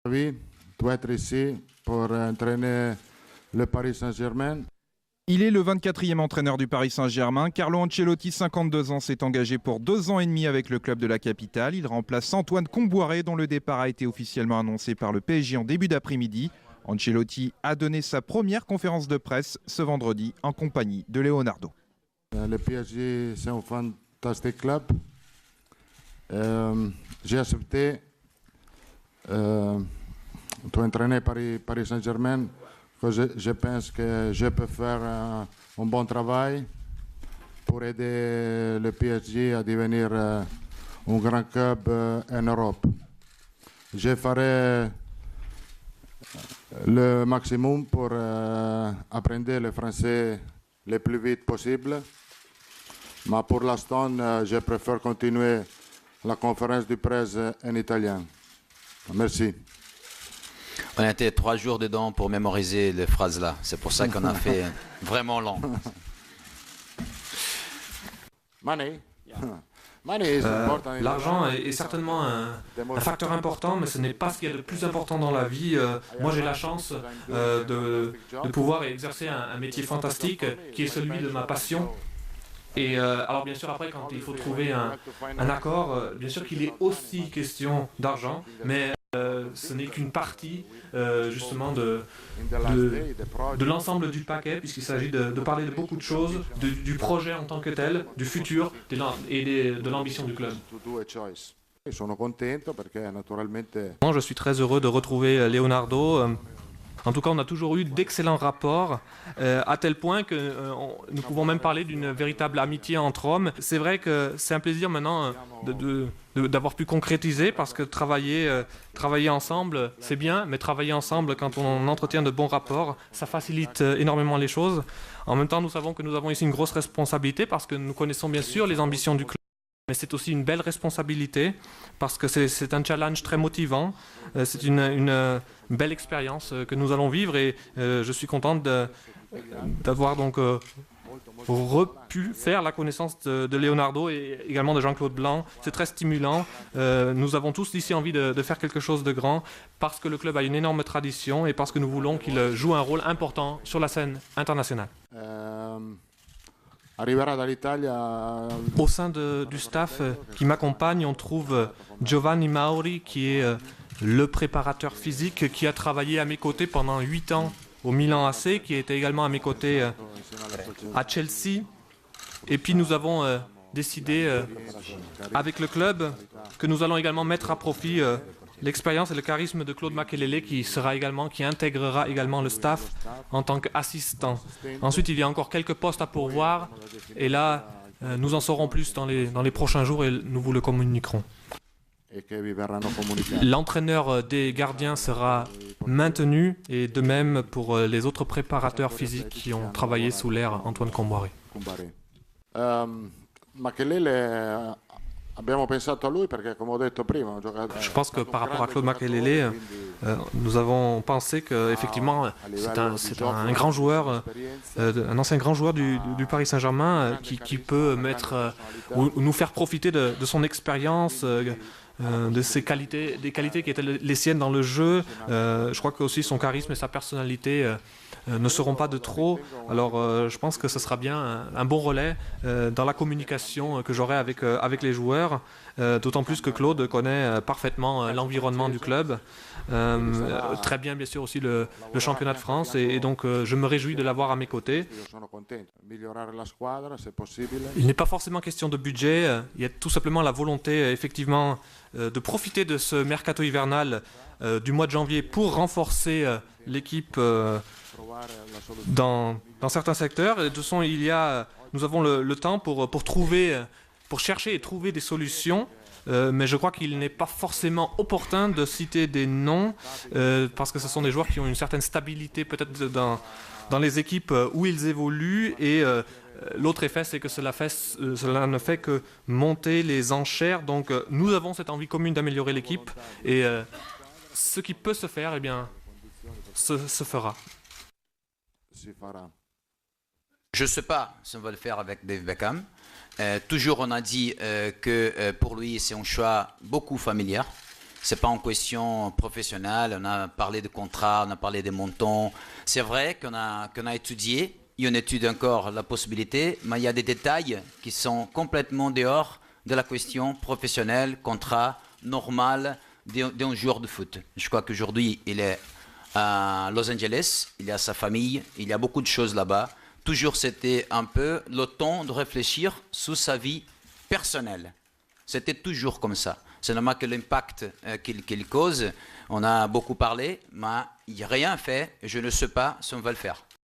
Ravi d'être ici pour entraîner le Paris Saint-Germain. Il est le 24e entraîneur du Paris Saint-Germain. Carlo Ancelotti, 52 ans, s'est engagé pour 2 ans et demi avec le club de la capitale. Il remplace Antoine Kombouaré, dont le départ a été officiellement annoncé par le PSG en début d'après-midi. Ancelotti a donné sa première conférence de presse ce vendredi en compagnie de Leonardo. Le PSG, c'est un fantastique club. J'ai accepté d'entraîner Paris Saint-Germain. Je pense que je peux faire un bon travail pour aider le PSG à devenir un grand club en Europe. Je ferai le maximum pour apprendre le français le plus vite possible. Mais pour l'instant, je préfère continuer la conférence de presse en italien. Merci. On a été 3 jours dedans pour mémoriser les phrases-là. C'est pour ça qu'on a fait vraiment long. L'argent est certainement un facteur important, mais ce n'est pas ce qu'il y a de plus important dans la vie. Moi, j'ai la chance de pouvoir exercer un métier fantastique qui est celui de ma passion. Et alors bien sûr après quand il faut trouver un accord, bien sûr qu'il est aussi question d'argent, mais ce n'est qu'une partie justement de l'ensemble du paquet, puisqu'il s'agit de parler de beaucoup de choses, du projet en tant que tel, du futur et de l'ambition du club. Moi, je suis très heureux de retrouver Leonardo. En tout cas, on a toujours eu d'excellents rapports, à tel point que nous pouvons même parler d'une véritable amitié entre hommes. C'est vrai que c'est un plaisir maintenant d'avoir pu concrétiser, parce que travailler ensemble, c'est bien, mais travailler ensemble quand on entretient de bons rapports, ça facilite énormément les choses. En même temps, nous savons que nous avons ici une grosse responsabilité, parce que nous connaissons bien sûr les ambitions du club. Mais c'est aussi une belle responsabilité, parce que c'est un challenge très motivant. C'est une belle expérience que nous allons vivre, et je suis contente d'avoir donc pu faire la connaissance de Leonardo et également de Jean-Claude Blanc. C'est très stimulant. Nous avons tous ici envie de faire quelque chose de grand, parce que le club a une énorme tradition et parce que nous voulons qu'il joue un rôle important sur la scène internationale. Au sein du staff qui m'accompagne, on trouve Giovanni Mauri, qui est le préparateur physique, qui a travaillé à mes côtés pendant 8 ans au Milan AC, qui était également à mes côtés à Chelsea. Et puis nous avons décidé avec le club que nous allons également mettre à profit l'expérience et le charisme de Claude Makelele, qui intégrera également le staff en tant qu'assistant. Ensuite, il y a encore quelques postes à pourvoir, et là, nous en saurons plus dans les prochains jours et nous vous le communiquerons. L'entraîneur des gardiens sera maintenu, et de même pour les autres préparateurs physiques qui ont travaillé sous l'ère Antoine Kombouaré. Je pense que par rapport à Claude Makelele, nous avons pensé qu'effectivement c'est un grand joueur, un ancien grand joueur du Paris Saint-Germain, qui peut ou nous faire profiter de son expérience, de ses qualités, des qualités qui étaient les siennes dans le jeu. Je crois que aussi son charisme et sa personnalité ne seront pas de trop. Alors je pense que ce sera bien un bon relais dans la communication que j'aurai avec les joueurs, d'autant plus que Claude connaît parfaitement l'environnement du club, très bien bien sûr aussi le championnat de France, et donc je me réjouis de l'avoir à mes côtés. Il n'est pas forcément question de budget, il y a tout simplement la volonté effectivement de profiter de ce mercato hivernal du mois de janvier pour renforcer l'équipe dans certains secteurs. Et de toute façon, nous avons le temps pour chercher et trouver des solutions. Mais je crois qu'il n'est pas forcément opportun de citer des noms, parce que ce sont des joueurs qui ont une certaine stabilité peut-être dans les équipes où ils évoluent, et l'autre effet, c'est que cela ne fait que monter les enchères. Donc nous avons cette envie commune d'améliorer l'équipe, et ce qui peut se faire, eh bien, se fera. Je ne sais pas si on va le faire avec Dave Beckham. Toujours on a dit que pour lui c'est un choix beaucoup familial. C'est pas en question professionnelle. On a parlé de contrat, on a parlé des montants. C'est vrai qu'on a étudié, et on étudie encore la possibilité, mais il y a des détails qui sont complètement dehors de la question professionnelle, contrat normal d'un joueur de foot. Je crois qu'aujourd'hui, il est à Los Angeles, il a sa famille, il y a beaucoup de choses là-bas. Toujours, c'était un peu le temps de réfléchir sur sa vie personnelle. C'était toujours comme ça. C'est normal que l'impact qu'il cause, on a beaucoup parlé, mais il n'y a rien fait et je ne sais pas si on va le faire.